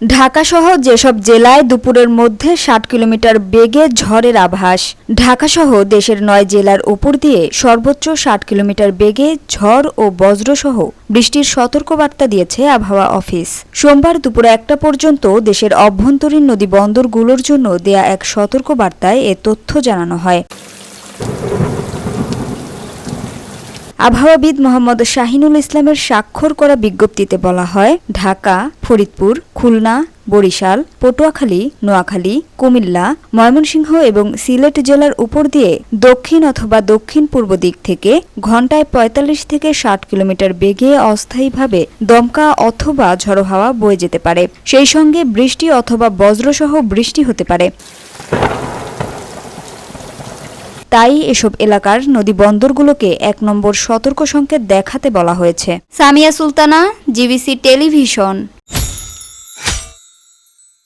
ঢাকা সহ যেসব জেলায় দুপুরের মধ্যে ৬০ কিলোমিটার বেগে ঝড়ের আভাস। ঢাকা সহ দেশের ৯ জেলার উপর দিয়ে সর্বোচ্চ ৬০ কিলোমিটার বেগে ঝড় ও বজ্রসহ বৃষ্টির সতর্কবার্তা দিয়েছে আবহাওয়া অফিস। সোমবার দুপুর ১টা পর্যন্ত দেশের অভ্যন্তরীণ নদী বন্দরগুলোর জন্য দেয়া এক সতর্কবার্তায় এ তথ্য জানানো হয়। আবহাওয়াবিদ মোহাম্মদ শাহিনুল ইসলামের স্বাক্ষর করা বিজ্ঞপ্তিতে বলা হয়, ঢাকা, ফরিদপুর, খুলনা, বরিশাল, পটুয়াখালী, নোয়াখালী, কুমিল্লা, ময়মনসিংহ এবং সিলেট জেলার উপর দিয়ে দক্ষিণ অথবা দক্ষিণ পূর্ব দিক থেকে ঘণ্টায় ৪৫ থেকে ৬০ কিলোমিটার বেগে অস্থায়ীভাবে দমকা অথবা ঝড়ো হাওয়া বয়ে যেতে পারে। সেই সঙ্গে বৃষ্টি অথবা বজ্রসহ বৃষ্টি হতে পারে। তাই এসব এলাকার নদী বন্দরগুলোকে ১ নম্বর সতর্ক সংকেত দেখাতে বলা হয়েছে। Samia Sultana, GBC television.